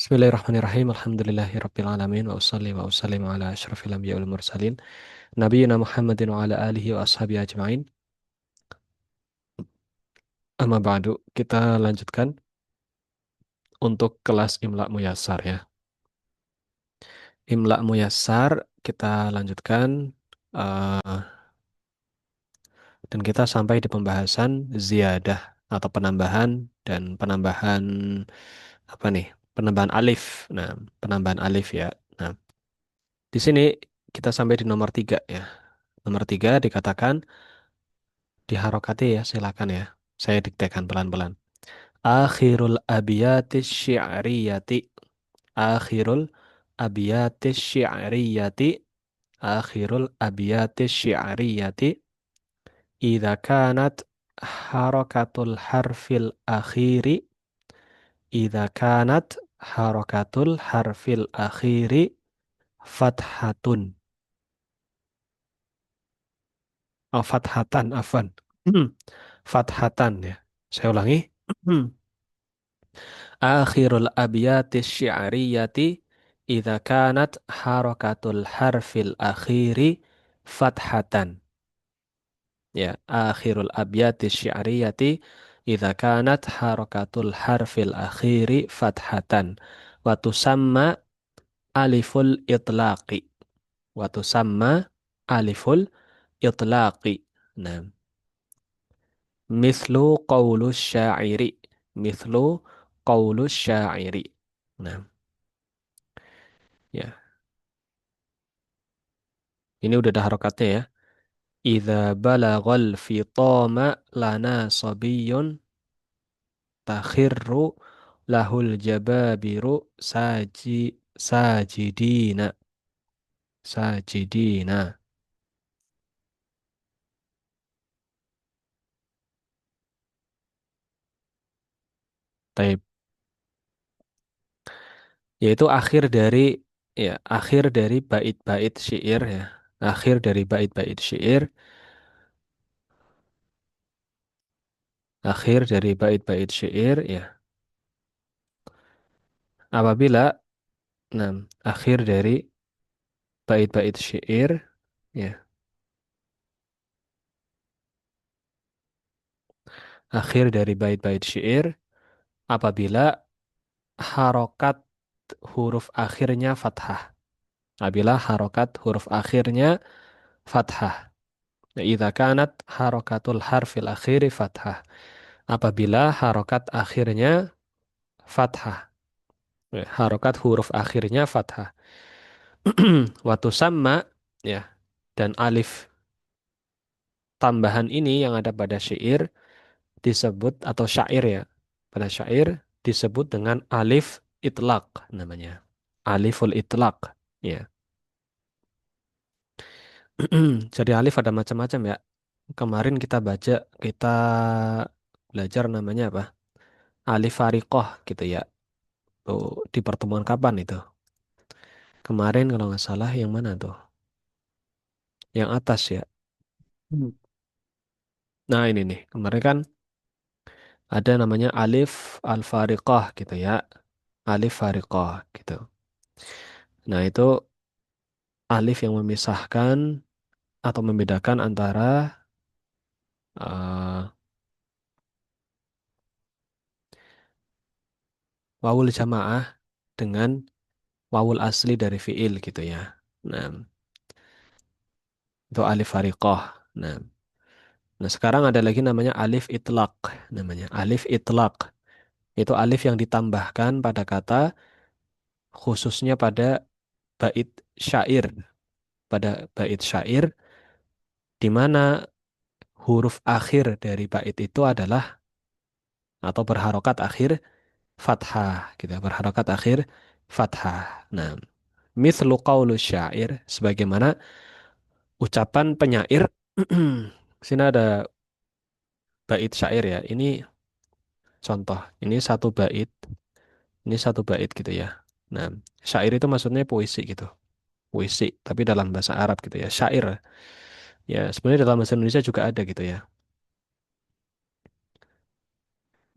Bismillahirrahmanirrahim. Alhamdulillahirabbil alamin wa ussalli wa usallimu ala asyrafil anbiya'i wal mursalin nabiyina Muhammadin wa ala alihi wa ashabihi ajmain. Amma ba'du, kita lanjutkan untuk kelas Imla Muyassar ya. Imla Muyassar kita lanjutkan eh, dan kita sampai di pembahasan ziyadah atau penambahan dan penambahan apa nih? Penambahan alif. Nah, penambahan alif ya. Nah, di sini kita sampai di nomor 3 ya. Nomor 3 dikatakan diharokati ya, silakan ya. Saya diktekan pelan-pelan. Akhirul abiyatis syi'riyati. Akhirul abiyatis syi'riyati. Akhirul abiyatis syi'riyati. Idza kanat harakatul harfil akhiri. Idza kanat harakatul harfil akhiri fathatun. Oh, fathatan, afan. Fathatan ya. Saya ulangi. Akhirul abiyati syi'riyati idza kanat harakatul harfil akhiri fathatan. Ya, akhirul abiyati syi'riyati idza kanat harakatul harfil akhiri fathatan. Wa tusamma aliful itlaqi. Wa tusamma aliful itlaqi. Nah, mithlu qaulus syairi. Mithlu qaulus syairi. Nah, ya. Ini udah ada harokatnya ya. Idza balagal fitama lana sabiyyun takhirru lahul jababiru sajidina. Sajidina. Taib. Yaitu akhir dari bait-bait syair ya. Akhir dari bait-bait syair, akhir dari bait-bait syair ya. Apabila akhir dari bait-bait syair ya. Akhir dari bait-bait syair apabila harokat huruf akhirnya fathah. Apabila harokat huruf akhirnya fathah. Idza kanat harokatul harfil akhiri fathah. Apabila harokat akhirnya fathah. Harokat huruf akhirnya fathah. Watu sama ya, dan alif tambahan ini yang ada pada syair disebut atau syair ya. Pada syair disebut dengan alif itlaq namanya. Aliful itlaq ya. Jadi alif ada macam-macam ya. Kemarin kita belajar namanya apa? Alif fariqah gitu ya. Tuh, di pertemuan kapan itu? Kemarin kalau nggak salah yang mana tuh? Yang atas ya. Hmm. Nah ini nih, kemarin kan ada namanya alif al-fariqah gitu ya. Alif fariqah gitu. Nah itu alif yang memisahkan atau membedakan antara eh, wawul jamaah dengan wawul asli dari fiil gitu ya. Nah, itu alif fariqah. Nah, sekarang ada lagi namanya alif itlaq namanya. Alif itlaq itu alif yang ditambahkan pada kata khususnya pada bait syair. Pada bait syair di mana huruf akhir dari bait itu adalah atau berharokat akhir fathah gitu, berharokat akhir fathah. Nah, mithlu qaulus syair sebagaimana ucapan penyair. Sini ada bait syair ya. Ini contoh. Ini satu bait gitu ya. Nah, syair itu maksudnya puisi gitu. Puisi, tapi dalam bahasa Arab gitu ya. Syair. Ya, sebenarnya dalam bahasa Indonesia juga ada gitu ya.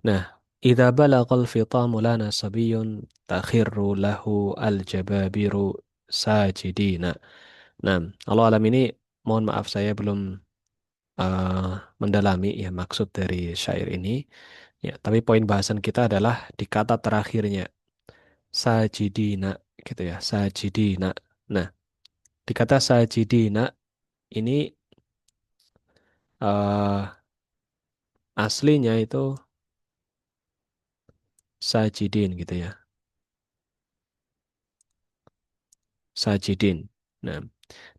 Nah, Idza balagal fitamu lana sabiyyun takhirru lahu aljababiru sajidina. Nah, Allah alam ini mohon maaf saya belum eh, mendalami ya maksud dari syair ini. Ya, tapi poin bahasan kita adalah di kata terakhirnya sajidina gitu ya, sajidina. Nah, di kata sajidina ini eh, aslinya itu sajidin gitu ya, sajidin. Nah,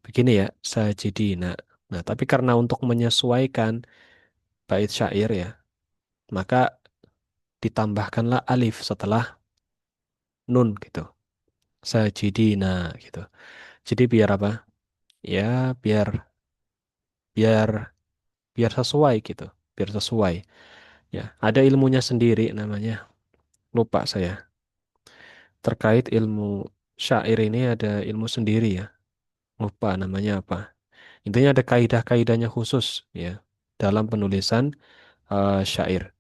begini ya, sajidina. Nah, tapi karena untuk menyesuaikan bait syair ya, maka ditambahkanlah alif setelah nun gitu. Sajidina gitu. Jadi biar apa? Ya, biar biar biar sesuai gitu. Biar sesuai. Ya, ada ilmunya sendiri namanya. Lupa saya. Terkait ilmu syair ini ada ilmu sendiri ya. Lupa namanya apa. Intinya ada kaidah-kaidahnya khusus ya dalam penulisan syair.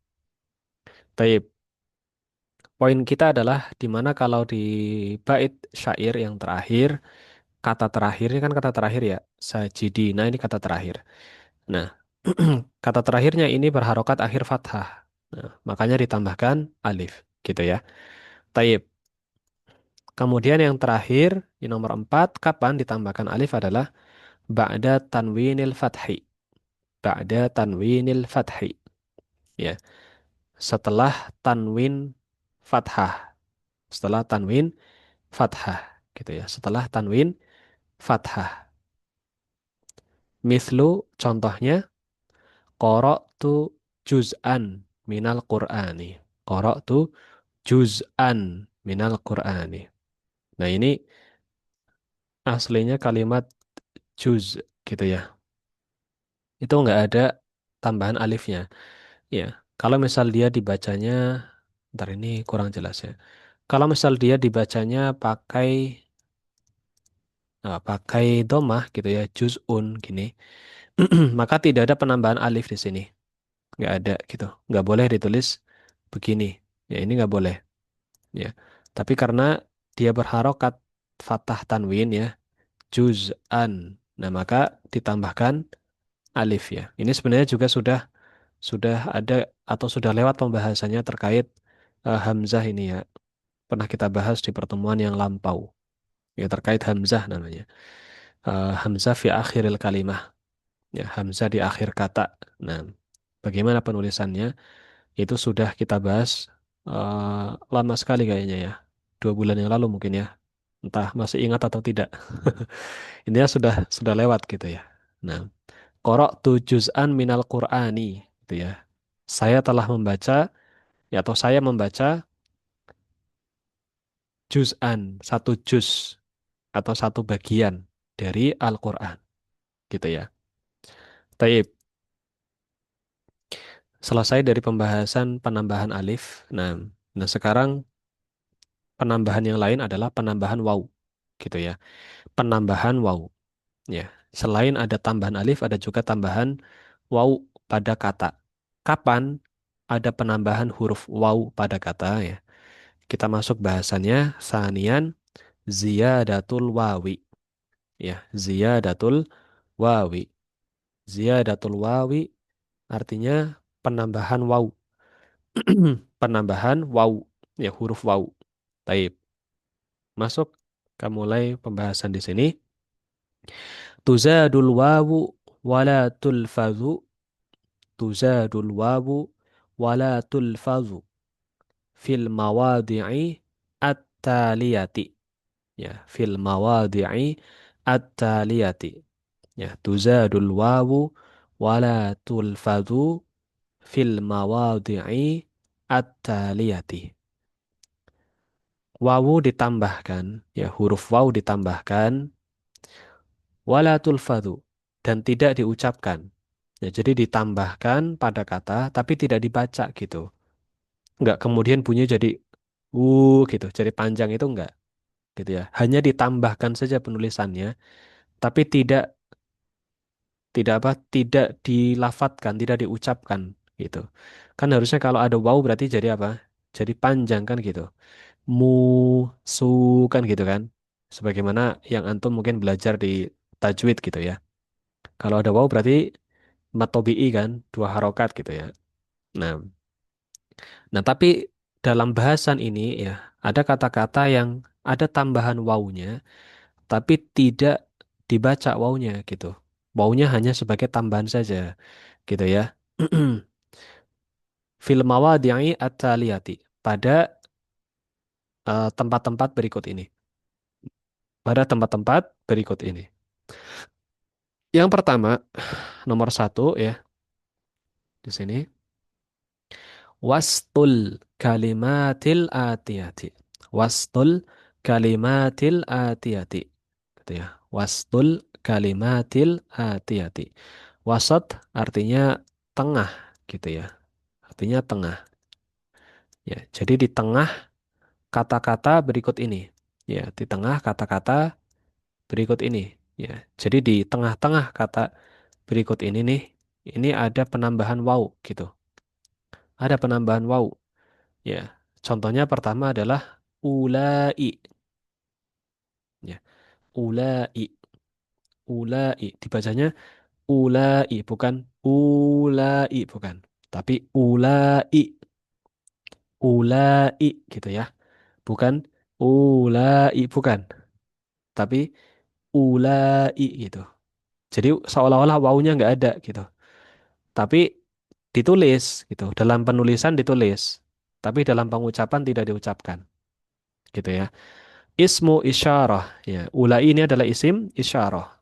Taib. Poin kita adalah di mana kalau di bait syair yang terakhir, kata terakhirnya kan kata terakhir ya, sajidina ini kata terakhir. Nah, kata terakhirnya ini berharokat akhir fathah. Nah, makanya ditambahkan alif gitu ya. Taib. Kemudian yang terakhir di nomor 4 kapan ditambahkan alif adalah ba'da tanwinil fathi. Ba'da tanwinil fathi. Ya, setelah tanwin fathah. Setelah tanwin fathah gitu ya. Setelah tanwin fathah. Mislu contohnya qara'tu juz'an minal Qur'ani. Qara'tu juz'an minal Qur'ani. Nah, ini aslinya kalimat juz gitu ya. Itu nggak ada tambahan alifnya. Ya, kalau misal dia dibacanya, ntar ini kurang jelas ya. Kalau misal dia dibacanya pakai domah gitu ya, juz'un gini, maka tidak ada penambahan alif di sini. Nggak ada gitu. Nggak boleh ditulis begini. Ya, ini nggak boleh. Ya, tapi karena dia berharokat fathah tanwin ya, juz'an. Nah, maka ditambahkan alif ya. Ini sebenarnya juga sudah ada atau sudah lewat pembahasannya terkait hamzah ini ya. Pernah kita bahas di pertemuan yang lampau. Ya, terkait hamzah namanya. Hamzah fi akhiril kalimah. Ya, hamzah di akhir kata. Nah, bagaimana penulisannya? Itu sudah kita bahas lama sekali kayaknya ya. 2 bulan yang lalu mungkin ya. Entah masih ingat atau tidak. Intinya sudah lewat gitu ya. Nah, qara'tu juz'an minal Qur'ani gitu ya. Saya telah membaca ya atau saya membaca juz'an, satu juz atau satu bagian dari Al-Qur'an gitu ya. Taib, selesai dari pembahasan penambahan alif. Nah, sekarang penambahan yang lain adalah penambahan waw gitu ya. Penambahan waw ya. Selain ada tambahan alif, ada juga tambahan waw pada kata. Kapan ada penambahan huruf waw pada kata ya? Kita masuk bahasannya sanian ziyadatul wawi ya, ziyadatul wawi. Ziyadatul wawi artinya penambahan waw. Penambahan waw ya, huruf waw. Taib. Masuk ke mulai pembahasan di sini. Tuzadul wawu wala tulfazu. Tuzadul wawu wala tulfazu fil mawadi'i at-taliyati. Ya, fil mawadi'i at-taliyati. Ya, tuzadul wawu wala tulfazu fil mawadi'i at-taliyati. Wawu ditambahkan, ya huruf wawu ditambahkan wala tulfadhu dan tidak diucapkan. Ya, jadi ditambahkan pada kata tapi tidak dibaca gitu. Enggak kemudian bunyi jadi gitu, jadi panjang itu enggak gitu ya. Hanya ditambahkan saja penulisannya tapi tidak tidak apa? Tidak dilafatkan, tidak diucapkan gitu. Kan harusnya kalau ada waw berarti jadi apa? Jadi panjang kan gitu. Mu, su kan gitu kan. Sebagaimana yang antum mungkin belajar di tajwid gitu ya. Kalau ada waw berarti matobi'i kan, dua harokat gitu ya. Nah, nah tapi dalam bahasan ini ya ada kata-kata yang ada tambahan wawunya, tapi tidak dibaca wawunya gitu. Wawunya hanya sebagai tambahan saja gitu ya. Fil mawadi'i at-taliyati pada tempat-tempat berikut ini. Pada tempat-tempat berikut ini. Yang pertama, nomor satu ya di sini. Wastul kalimatil atiyati. Wastul kalimatil atiyati. Gitu ya. Wastul kalimatil atiyati. Wasat artinya tengah gitu ya. Artinya tengah. Ya, jadi di tengah kata-kata berikut ini. Ya, di tengah kata-kata berikut ini. Ya, jadi di tengah-tengah kata berikut ini nih, ini ada penambahan waw gitu. Ada penambahan waw. Ya, contohnya pertama adalah ulai. Ya, ulai, ulai. Dibacanya ulai, bukan ulai, bukan. Tapi ulai, ulai gitu ya. Bukan ulai, bukan. Tapi ulai gitu. Jadi seolah-olah wawunya nggak ada gitu. Tapi ditulis gitu. Dalam penulisan ditulis. Tapi dalam pengucapan tidak diucapkan. Gitu ya. Ismu isyarah. Ya. Ulai ini adalah isim isyarah.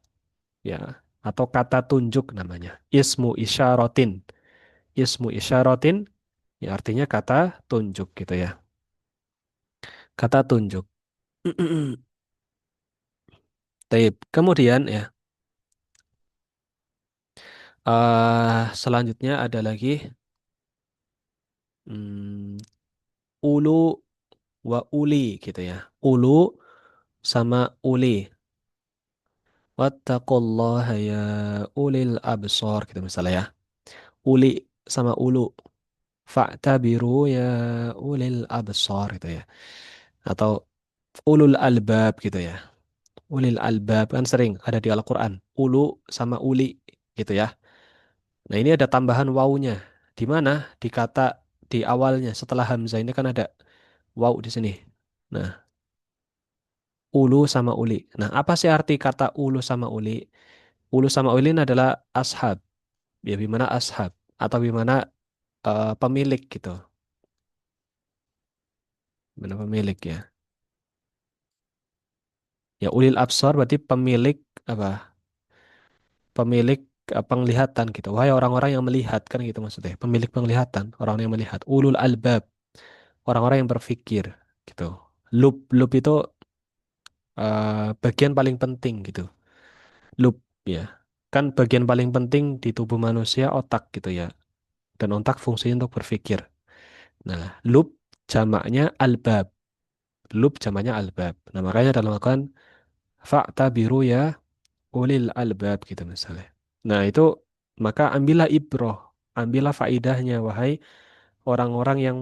Ya. Atau kata tunjuk namanya. Ismu isyaratin. Ismu isyaratin. Ya artinya kata tunjuk gitu ya. Kata tunjuk. Taib. Kemudian ya. Selanjutnya ada lagi. hmm, ulu wa uli gitu ya. Ulu sama uli. Wattaqullaha ya ulil absor gitu misalnya ya. Uli sama ulu. Fa'tabiru ya ulil absor gitu ya. Atau ulul albab gitu ya. Ulil albab kan sering ada di Al-Quran. Ulu sama uli gitu ya. Nah ini ada tambahan wawunya. Di mana? Di kata di awalnya setelah hamzah ini kan ada waw di sini. Nah, ulu sama uli. Nah, apa sih arti kata ulu sama uli? Ulu sama uli ini adalah ashab. Ya, bimana ashab. Atau bimana pemilik gitu. Bimana pemilik ya. Ya, ulil absor berarti pemilik apa? Pemilik penglihatan gitu. Wahai orang-orang yang melihat kan gitu maksudnya. Pemilik penglihatan, orang yang melihat. Ulul albab, orang-orang yang berpikir gitu. Lub itu bagian paling penting gitu. Lub ya. Kan bagian paling penting di tubuh manusia otak gitu ya. Dan otak fungsinya untuk berpikir. Nah, lub jamaknya albab. Lub jamaknya albab. Nah, makanya dalam Al-Quran fa'tabiru ya ulil albab gitu misalnya. Nah, itu maka ambillah ibroh, ambillah faidahnya wahai orang-orang yang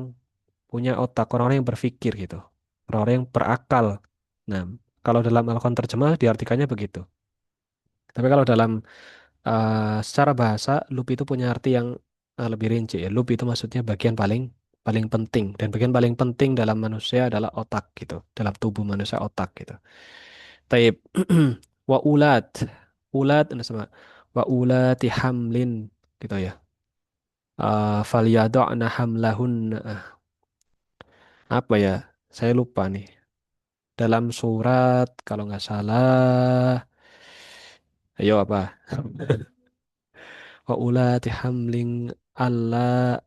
punya otak, orang-orang yang berpikir gitu. Orang-orang yang berakal. Nah, kalau dalam Al-Quran terjemah diartikannya begitu. Tapi kalau dalam secara bahasa, loop itu punya arti yang lebih rinci ya. Loop itu maksudnya bagian paling paling penting dan bagian paling penting dalam manusia adalah otak gitu. Dalam tubuh manusia otak gitu. Taib wa ulat. Ulat ini sama wa ulati hamlin gitu ya. Falyada'na hamlahun apa ya? Saya lupa nih. Dalam surat kalau nggak salah, ayo apa? Wa ulati hamling Allah.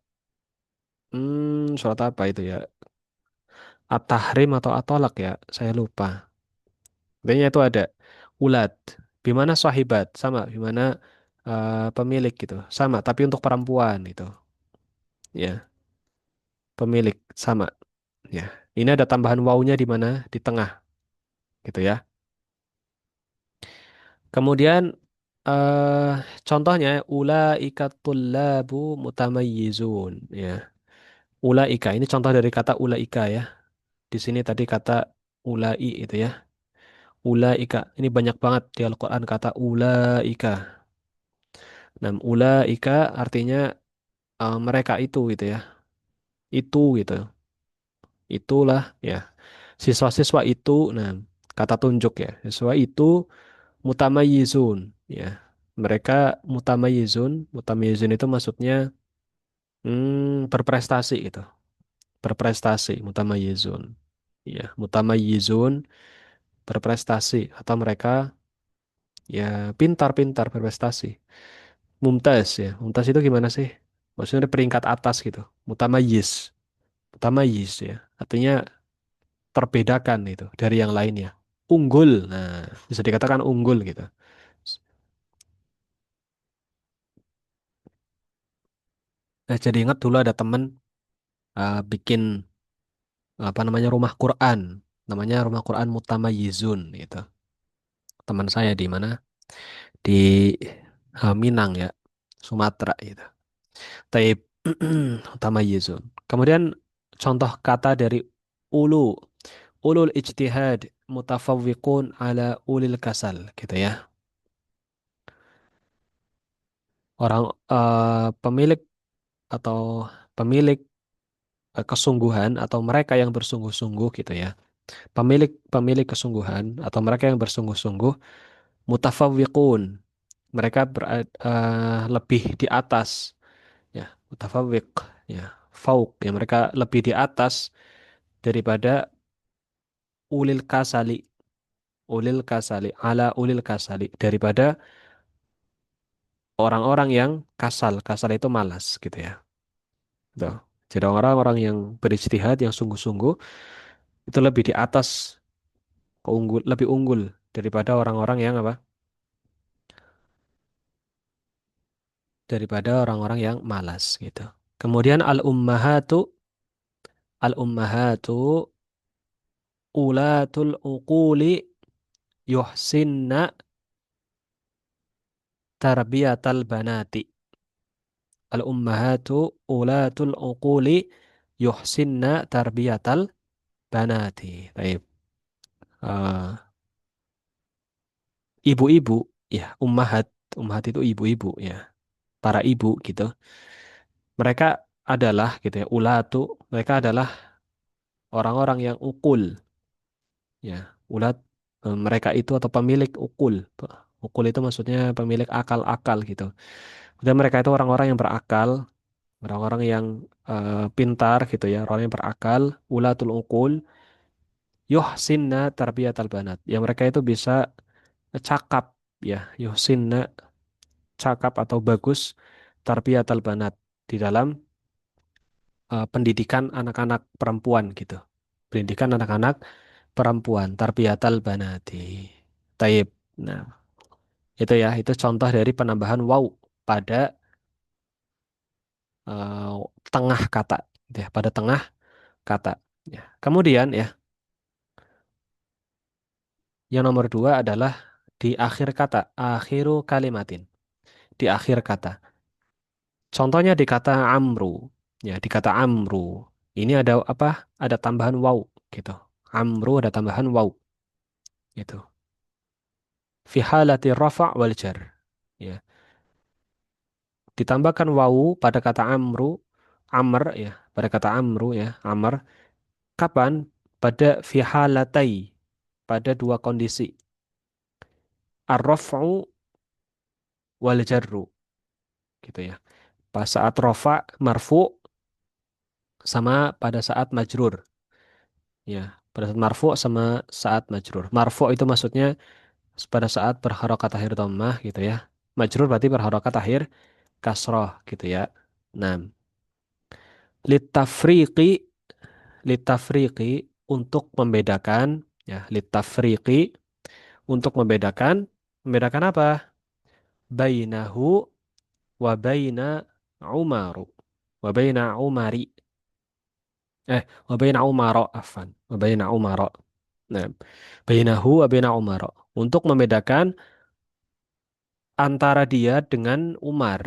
Surat apa itu ya? At-Tahrim atau At-Tolak ya? Saya lupa. Intinya itu ada ulat. Bimana sahibat sama bimana pemilik gitu. Sama tapi untuk perempuan itu. Ya, pemilik sama ya. Ini ada tambahan wawunya di mana? Di tengah gitu ya. Kemudian eh contohnya ulaika tullabu mutamayyizun ya. Ulaika ini contoh dari kata ulaika ya. Di sini tadi kata ulai itu ya. Ulaika ini banyak banget di Al-Qur'an kata ulaika. Nah, ulaika artinya mereka itu gitu ya. Itu gitu. Itulah ya. Siswa-siswa itu nah kata tunjuk ya. Siswa itu mutamayyizun ya. Mereka mutamayyizun itu maksudnya berprestasi gitu. Berprestasi, mutamayyizun. Ya, mutamayyizun berprestasi atau mereka ya pintar-pintar berprestasi. Mumtaz ya. Mumtaz itu gimana sih? Maksudnya di peringkat atas gitu. Mutamayyiz. Mutamayyiz ya. Artinya terbedakan itu dari yang lainnya. Unggul. Nah, bisa dikatakan unggul gitu. Jadi ingat dulu ada temen bikin apa namanya rumah Quran. Namanya rumah Quran Mutamayyizun gitu. Teman saya di mana? Di Minang ya, Sumatera gitu. Taib Mutamayyizun. Kemudian contoh kata dari ulu. Ulul ijtihad mutafawwiqun ala ulil kasal gitu ya. Orang pemilik atau pemilik kesungguhan atau mereka yang bersungguh-sungguh gitu ya. Pemilik pemilik kesungguhan atau mereka yang bersungguh-sungguh mutafawwiqun. Mereka lebih di atas ya, mutafawwiq ya, fauq ya mereka lebih di atas daripada ulil kasali, ulil kasali, ala ulil kasali daripada orang-orang yang kasal. Kasal itu malas gitu ya. Tuh. Jadi orang-orang yang berijtihad yang sungguh-sungguh itu lebih di atas lebih unggul daripada orang-orang yang apa? Daripada orang-orang yang malas gitu. Kemudian al-ummahatu ulatul uquli yuhsinna tarbiyatal banati. Al-ummahatu ulatul uquli yuhsinna tarbiyatal banati. Baik. Ibu-ibu ya, ummahat itu ibu-ibu ya, para ibu gitu. Mereka adalah gitu ya, ulatu, mereka adalah orang-orang yang ukul ya. Ulat mereka itu atau pemilik ukul. Ukul itu maksudnya pemilik akal-akal gitu. Dan mereka itu orang-orang yang berakal, orang-orang yang pintar gitu ya, orang yang berakal, ulatul ukul, yuhsinna tarbiyatal banat. Yang mereka itu bisa cakap ya, yuhsinna cakap atau bagus tarbiyatal banat di dalam pendidikan anak-anak perempuan gitu. Pendidikan anak-anak perempuan, tarbiyatal banati. Taib. Nah, itu ya, itu contoh dari penambahan waw pada eh, tengah kata, gitu ya, pada tengah kata. Ya. Kemudian ya, yang nomor dua adalah di akhir kata, akhiru kalimatin, di akhir kata. Contohnya di kata amru, ya, di kata amru. Ini ada apa? Ada tambahan waw, gitu. Amru ada tambahan waw, gitu. Fi halati rafa' wal jar. Ya. Ditambahkan wawu pada kata amru, amr ya, pada kata amru ya, amr. Kapan? Pada fi halatai, pada dua kondisi. Ar-raf'u wal jarru, gitu ya. Pas saat rafa, marfu, sama pada saat majrur, ya. Pada saat marfu sama saat majrur. Marfu itu maksudnya pada saat berharokat akhir dhammah gitu ya. Majrur berarti berharokat akhir kasroh gitu ya. Nah, litafriqi litafriqi untuk membedakan ya litafriqi untuk membedakan apa? Bainahu wa baina Umaru wa baina Umari wa baina Umaro afan wa baina Umaro. Nah, bainahu wa baina Umaro untuk membedakan antara dia dengan Umar.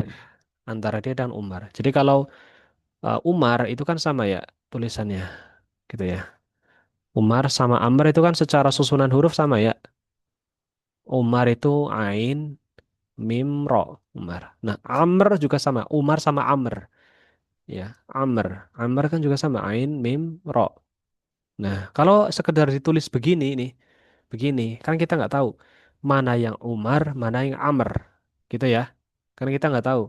Antara dia dan Umar. Jadi kalau Umar itu kan sama ya tulisannya, gitu ya. Umar sama Amr itu kan secara susunan huruf sama ya. Umar itu Ain, Mim, Ro. Umar. Nah, Amr juga sama. Umar sama Amr. Ya, Amr. Amr kan juga sama. Ain, Mim, Ro. Nah, kalau sekedar ditulis begini nih, begini, kan kita nggak tahu mana yang Umar, mana yang Amr. Gitu ya. Karena kita nggak tahu.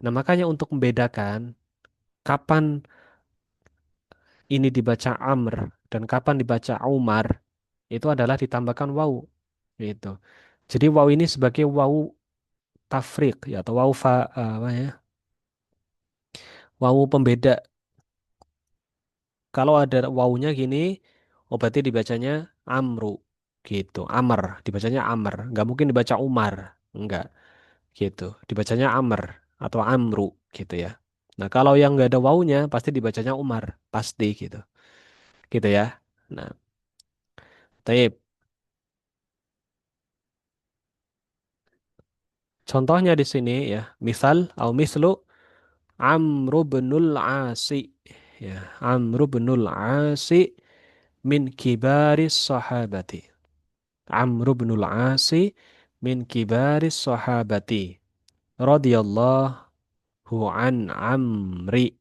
Nah, makanya untuk membedakan kapan ini dibaca Amr dan kapan dibaca Umar, itu adalah ditambahkan waw. Gitu. Jadi waw ini sebagai waw tafriq ya atau waw apa ya? Waw pembeda. Kalau ada wawunya gini, oh berarti dibacanya amru gitu. Amr, dibacanya amr. Nggak mungkin dibaca umar. Enggak gitu. Dibacanya amr atau amru gitu ya. Nah, kalau yang nggak ada wawunya pasti dibacanya umar, pasti gitu. Gitu ya. Nah, taib. Contohnya di sini ya, misal au mislu Amru binul Asi. Ya, Amru binul Asi min kibaris sahabati. Amr bin al-Asi min kibaris sahabati radhiyallahu an Amri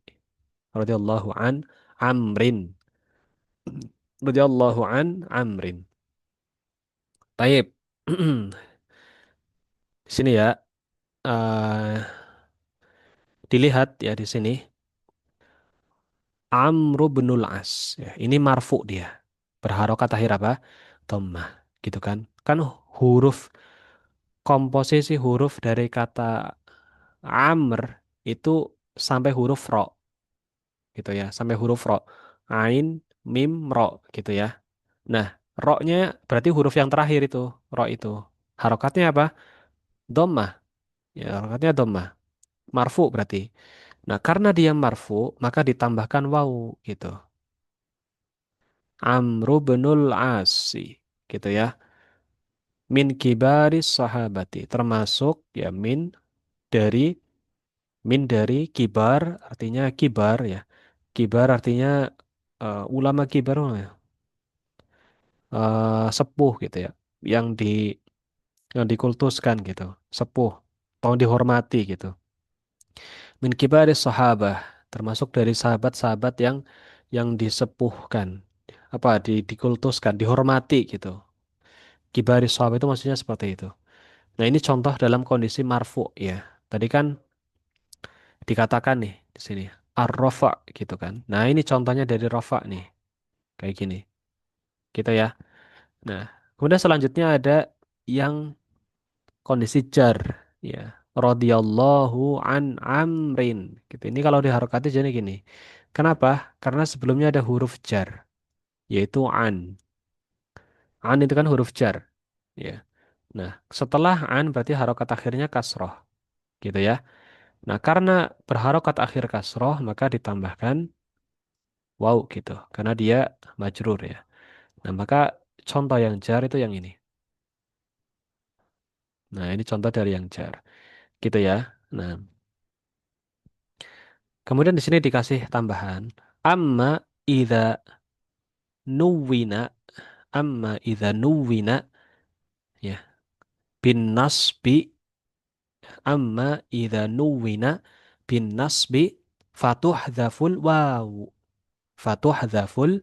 radhiyallahu an Amrin radhiyallahu an Amrin. Taib. Di sini ya, eh, dilihat ya di sini Amr bin al-As. Ya, ini marfu dia. Berharokat akhir apa? Dhammah, gitu kan? Kan huruf komposisi huruf dari kata Amr itu sampai huruf ro gitu ya, sampai huruf ro. Ain, mim, ro gitu ya. Nah, ro-nya berarti huruf yang terakhir itu, ro itu. Harokatnya apa? Dhammah. Ya, harokatnya dhammah. Marfu berarti. Nah, karena dia marfu, maka ditambahkan wawu gitu. Amru binul Asi gitu ya. Min kibaris sahabati termasuk ya dari dari kibar artinya kibar ya. Kibar artinya ulama kibar ya. Sepuh gitu ya. Yang di yang dikultuskan gitu. Sepuh atau dihormati gitu. Min kibaris sahabah termasuk dari sahabat-sahabat yang disepuhkan. Apa dikultuskan, dihormati gitu. Kibaris sahabat itu maksudnya seperti itu. Nah, ini contoh dalam kondisi marfu ya. Tadi kan dikatakan nih di sini ar-rafa gitu kan. Nah, ini contohnya dari rafa nih. Kayak gini. Gitu ya. Nah, kemudian selanjutnya ada yang kondisi jar ya. Radhiyallahu an amrin. Gitu. Ini kalau diharokati jadi gini. Kenapa? Karena sebelumnya ada huruf jar yaitu an. An itu kan huruf jar ya. Nah, setelah an berarti harokat akhirnya kasroh gitu ya. Nah, karena berharokat akhir kasroh maka ditambahkan waw gitu. Karena dia majrur ya. Nah, maka contoh yang jar itu yang ini. Nah, ini contoh dari yang jar. Gitu ya. Nah, kemudian di sini dikasih tambahan. Amma idza nuwina. Amma idza nuwina. Ya. Bin nasbi. Amma idza nuwina. Bin nasbi. Fatuhdhaful wawu. Fatuhdhaful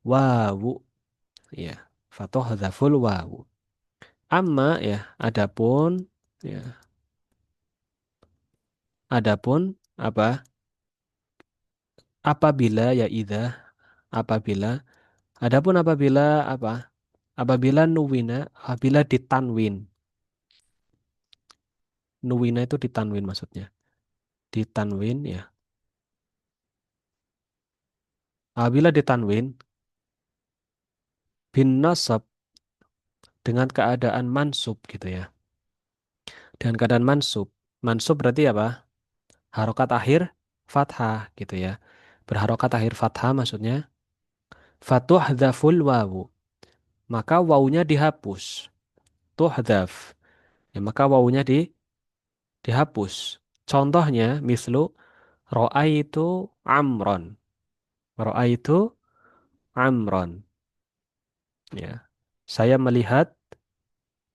wawu. Ya. Fatuhdhaful wawu. Amma ya. Adapun. Ya. Adapun apa? Apabila ya idza. Apabila. Adapun apabila apa? Apabila nuwina, apabila ditanwin. Nuwina itu ditanwin maksudnya. Ditanwin ya. Apabila ditanwin bin nasab dengan keadaan mansub gitu ya. Dengan keadaan mansub. Mansub berarti apa? Harokat akhir fathah gitu ya. Berharokat akhir fathah maksudnya fatuhdhaful wawu. Maka wawunya dihapus. Tuhdhaf. Ya, maka wawunya dihapus. dihapus. Contohnya, mislu ro'a itu amron. Ro'a itu amron. Ya. Saya melihat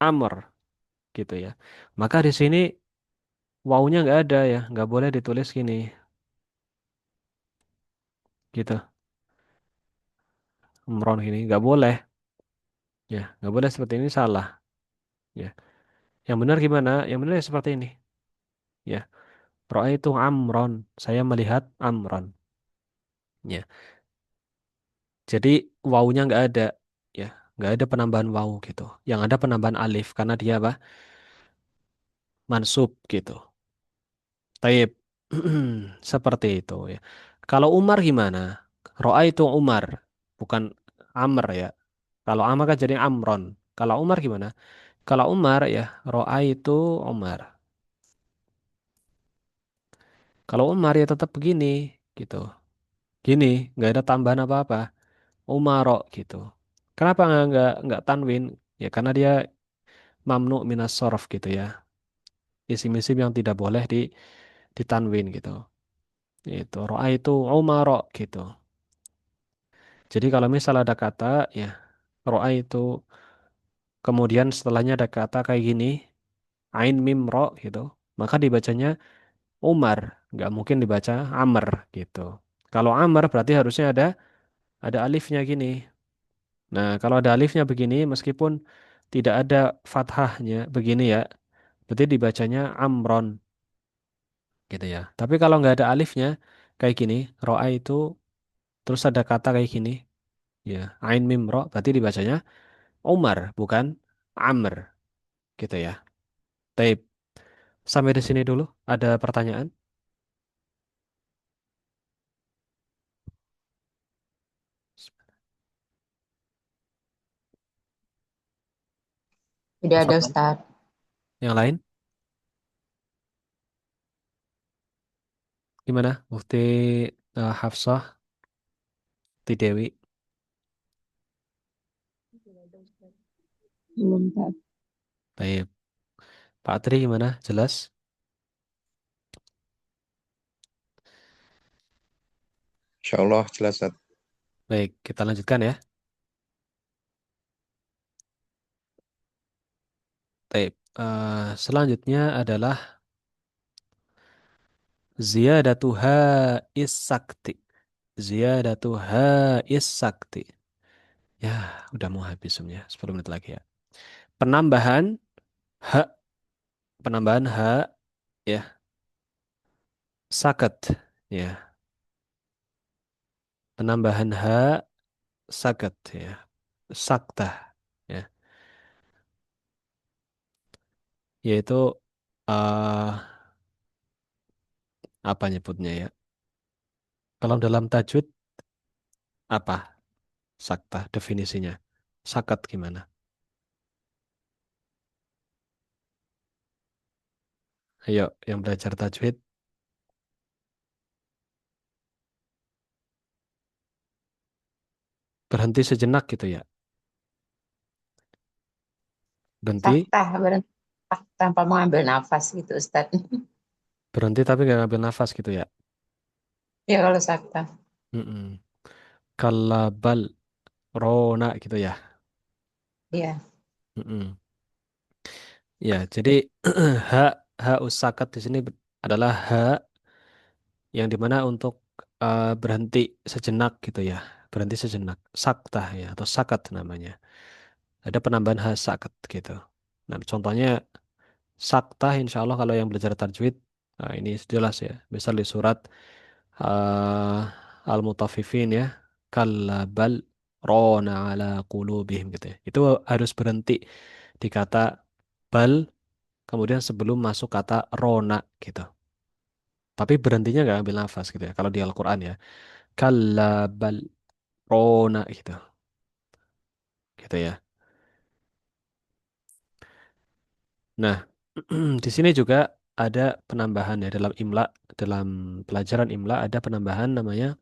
amr gitu ya. Maka di sini wawunya nggak ada ya, nggak boleh ditulis gini, gitu. Amron gini, nggak boleh. Ya, nggak boleh seperti ini salah. Ya. Yang benar gimana? Yang benar ya seperti ini. Ya. Ro'a itu amron. Saya melihat amron. Ya. Jadi wawunya nggak ada. Ya. Nggak ada penambahan wawu gitu. Yang ada penambahan alif karena dia apa? Mansub gitu. Taib. Seperti itu ya. Kalau Umar gimana? Ro'a itu Umar, bukan Amr ya. Kalau Amr kan jadi Amron. Kalau Umar gimana? Kalau Umar ya, Ro'a itu Umar. Kalau Umar ya tetap begini, gitu. Gini, nggak ada tambahan apa-apa. Umaro gitu. Kenapa nggak tanwin? Ya karena dia mamnu minas sorof gitu ya. Isim-isim yang tidak boleh ditanwin gitu. Itu ro'a itu umaro gitu. Jadi kalau misal ada kata ya ro'a itu kemudian setelahnya ada kata kayak gini, ain mim ro gitu, maka dibacanya Umar, nggak mungkin dibaca Amr gitu. Kalau Amr berarti harusnya ada alifnya gini. Nah, kalau ada alifnya begini, meskipun tidak ada fathahnya begini ya, berarti dibacanya Amron gitu ya. Tapi kalau nggak ada alifnya kayak gini, ro'a itu terus ada kata kayak gini, ya, ain mim ro, berarti dibacanya Umar bukan Amr gitu ya. Taib. Sampai di sini dulu. Ada pertanyaan? Tidak ada Tafadhol. Ustaz. Yang lain? Gimana? Mufti Hafsah, Ti Dewi. Belum Ustaz. Taib. Pak Tri gimana? Jelas? Insya Allah jelas, Ustaz. Baik, kita lanjutkan ya. Taib. Selanjutnya adalah ziyadatuha is-sakti. Ziyadatuha is-sakti. Ya, udah mau habis sebenarnya. 10 menit lagi ya. Penambahan ha, penambahan ha, ya, sakat. Ya, penambahan ha, sakat. Ya, saktah. Ya, yaitu eh apa nyebutnya ya? Kalau dalam tajwid apa sakta definisinya? Sakat gimana? Ayo, yang belajar tajwid berhenti sejenak gitu ya. Berhenti, Saktah berhenti tanpa mengambil nafas gitu Ustaz. berhenti tapi nggak ngambil nafas gitu ya. Ya kalau saktah. Mm-mm. Kalabal rona gitu ya. Ya. Mm-mm. Ya, jadi ha ha usakat di sini adalah ha yang dimana untuk berhenti sejenak gitu ya. Berhenti sejenak. Saktah ya atau sakat namanya. Ada penambahan ha sakat gitu. Nah, contohnya saktah insya Allah kalau yang belajar tajwid, nah ini jelas ya. Misal di surat Al-Mutaffifin ya. Kalla bal rona ala qulubihim gitu ya. Itu harus berhenti di kata bal kemudian sebelum masuk kata rona gitu. Tapi berhentinya nggak ambil nafas gitu ya. Kalau di Al-Quran ya. Kalla bal rona gitu. Gitu ya. Nah, di sini juga ada penambahan ya dalam imla, dalam pelajaran imla ada penambahan namanya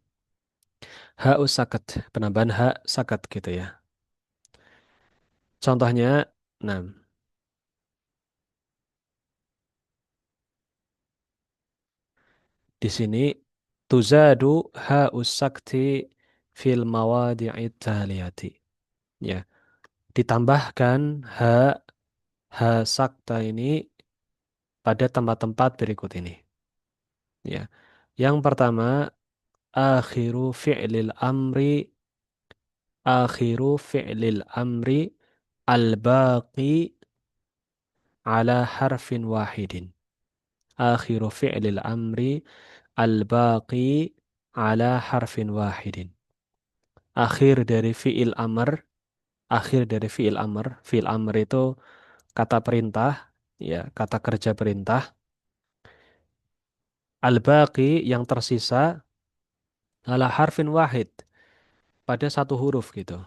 ha'us sakat, penambahan ha sakat gitu ya. Contohnya, nah, Di sini tuzadu ha usakti fil mawadi'i taliyati. Ya, ditambahkan ha sakta ini pada tempat-tempat berikut ini. Ya. Yang pertama, akhiru fi'lil amri akhiru fi'lil amri al-baqi ala harfin wahidin. Akhiru fi'lil amri al-baqi ala harfin wahidin. Akhir dari fi'il amr, akhir dari fi'il amr itu kata perintah, ya, kata kerja perintah. Al-baqi yang tersisa ala harfin wahid, pada satu huruf gitu.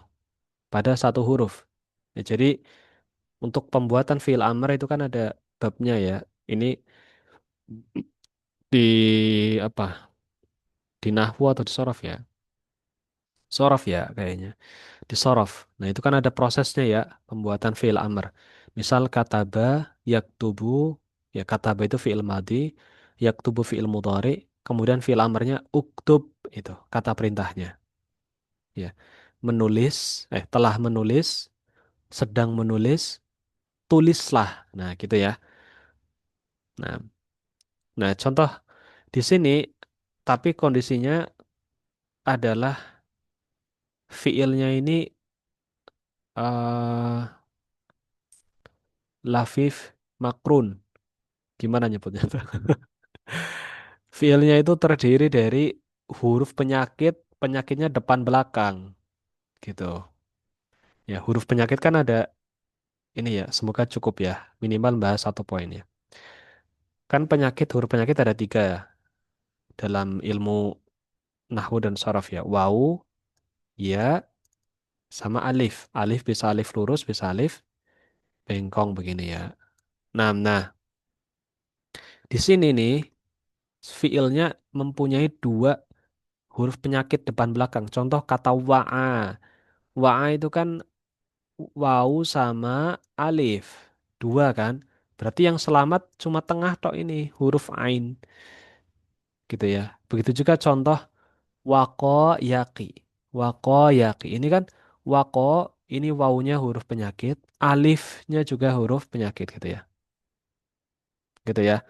Pada satu huruf. Ya, jadi untuk pembuatan fi'il amr itu kan ada babnya ya. Ini di apa? Di nahwu atau di sorof ya? Sorof ya kayaknya. Di sorof. Nah itu kan ada prosesnya ya pembuatan fi'il amr. Misal kataba, yaktubu, ya kataba itu fi'il madi, yaktubu fi'il mudhari, kemudian fi'il amrnya uktub itu kata perintahnya. Ya, menulis, telah menulis, sedang menulis, tulislah. Nah gitu ya. Nah, nah contoh di sini, tapi kondisinya adalah fiilnya ini eh lafif makrun. Gimana nyebutnya tuh? Fiilnya itu terdiri dari huruf penyakit, penyakitnya depan belakang gitu. Ya, huruf penyakit kan ada ini ya, semoga cukup ya. Minimal bahas satu poin ya. Kan penyakit, huruf penyakit ada tiga ya dalam ilmu nahwu dan sharaf ya. Wawu, ya, sama alif. Alif bisa alif lurus, bisa alif bengkong begini ya. Nah, di sini nih fiilnya mempunyai dua huruf penyakit depan belakang. Contoh kata wa'a. Wa'a itu kan wawu sama alif. Dua kan? Berarti yang selamat cuma tengah tok ini, huruf ain. Gitu ya. Begitu juga contoh wako yaki. Wako yaki. Ini kan wako, ini wawunya huruf penyakit. Alifnya juga huruf penyakit gitu ya. Gitu ya.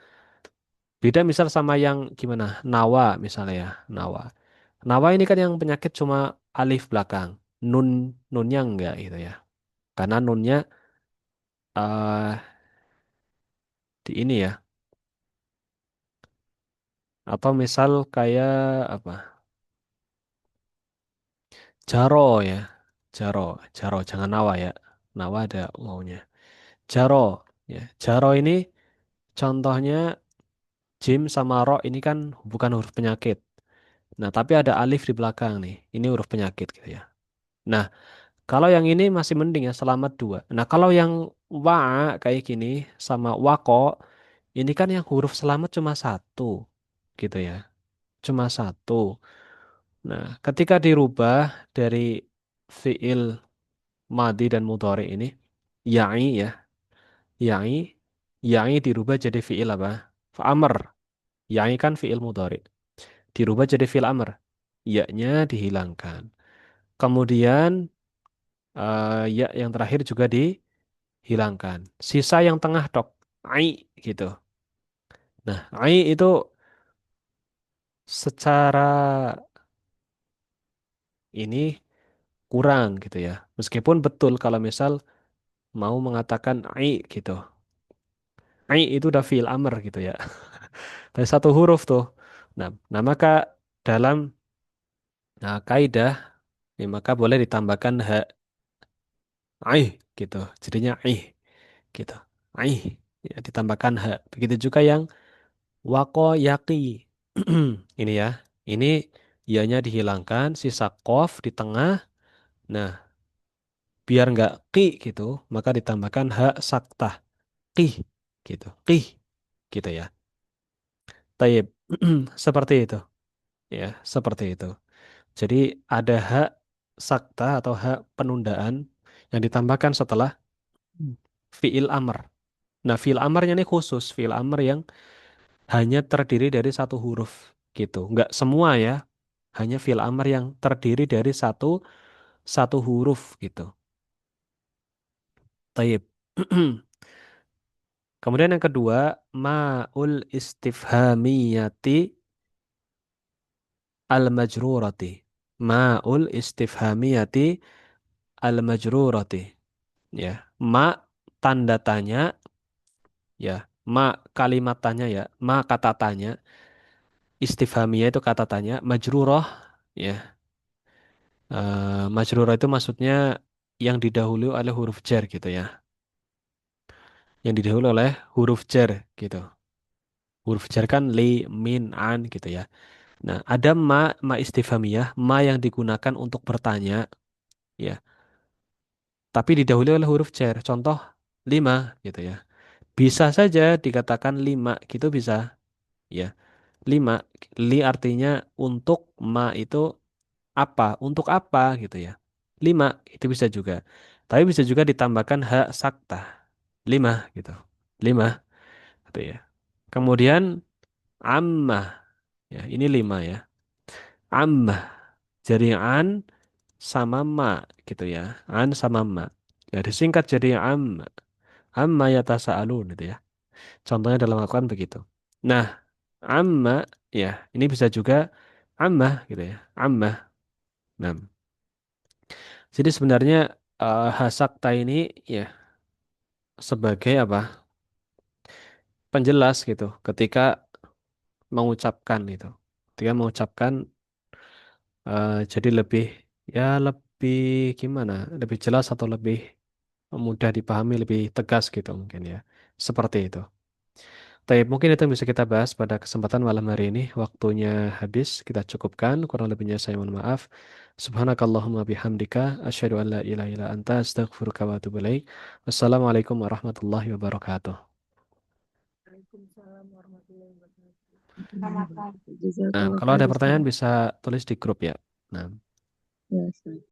Beda misal sama yang gimana? Nawa misalnya ya. Nawa. Nawa ini kan yang penyakit cuma alif belakang. Nun nunnya enggak gitu ya. Karena nunnya eh di ini ya. Atau misal kayak apa? Jaro ya. Jaro, jaro jangan nawa ya. Nawa ada wawunya. Jaro ya. Jaro ini contohnya jim sama ro ini kan bukan huruf penyakit. Nah, tapi ada alif di belakang nih. Ini huruf penyakit gitu ya. Nah, kalau yang ini masih mending ya, selamat dua. Nah, kalau yang wa kayak gini sama wako, ini kan yang huruf selamat cuma satu, gitu ya. Cuma satu. Nah, ketika dirubah dari fiil madi dan mudhari ini, ya'i ya, ya'i, ya'i dirubah jadi fiil apa? Amr. Ya'i kan fiil mudhari. Dirubah jadi fiil amr. Ya-nya dihilangkan. Kemudian ya yang terakhir juga dihilangkan. Sisa yang tengah tok, ai gitu. Nah, ai itu secara ini kurang gitu ya. Meskipun betul kalau misal mau mengatakan ai gitu. Ai itu udah fiil amr gitu ya. Dari satu huruf tuh. Nah, maka dalam kaidah ya, maka boleh ditambahkan ha ai gitu. Jadinya ai gitu. Ai ya ditambahkan ha. Begitu juga yang wako yaki. Ini ya. Ini ianya dihilangkan, sisa kof di tengah. Nah, biar nggak ki gitu, maka ditambahkan hak saktah. Ki gitu. Ki gitu ya. Taib. Seperti itu. Ya, seperti itu. Jadi ada hak sakta atau hak penundaan yang ditambahkan setelah fiil amr. Nah, fiil amarnya ini khusus, fiil amr yang hanya terdiri dari satu huruf gitu. Nggak semua ya, hanya fi'il amr yang terdiri dari satu satu huruf gitu. Taib. Kemudian yang kedua, ma'ul istifhamiyati al-majrurati. Ma'ul istifhamiyati al-majrurati. Ya, ma tanda tanya, ya, ma kalimat tanya ya, ma kata tanya, istifhamiyah itu kata tanya, majrurah, ya. Majrurah itu maksudnya yang didahului oleh huruf jar gitu ya. Yang didahului oleh huruf jar gitu. Huruf jar kan li, min, an gitu ya. Nah, ada ma istifhamiyah, ma yang digunakan untuk bertanya, ya. Tapi didahului oleh huruf jar. Contoh lima gitu ya. Bisa saja dikatakan lima gitu bisa, ya. Lima, li artinya untuk, ma itu apa, untuk apa gitu ya. Lima itu bisa juga. Tapi bisa juga ditambahkan hak sakta. Lima gitu. Lima gitu ya. Kemudian ammah. Ya, ini lima ya. Ammah. Jadi an sama ma gitu ya. An sama ma. Ya, disingkat jadi amma. Amma yatasaalun gitu ya. Contohnya dalam Al-Quran begitu. Nah, amma ya, ini bisa juga ammah gitu ya. Ammah. Nah, jadi sebenarnya hasakta ini ya sebagai apa? Penjelas gitu ketika mengucapkan itu. Ketika mengucapkan jadi lebih ya lebih gimana? Lebih jelas atau lebih mudah dipahami, lebih tegas gitu mungkin ya. Seperti itu. Tapi mungkin itu yang bisa kita bahas pada kesempatan malam hari ini. Waktunya habis, kita cukupkan. Kurang lebihnya saya mohon maaf. Subhanakallahumma bihamdika. Asyhadu an la ilaha illa anta astaghfiruka wa atubu ilaik. Wassalamualaikum warahmatullahi wabarakatuh. Waalaikumsalam warahmatullahi wabarakatuh. Selamat pagi. Nah, Jazakallah kalau khair ada Ustaz. pertanyaan bisa tulis di grup ya. Nah. Ya, Ustaz.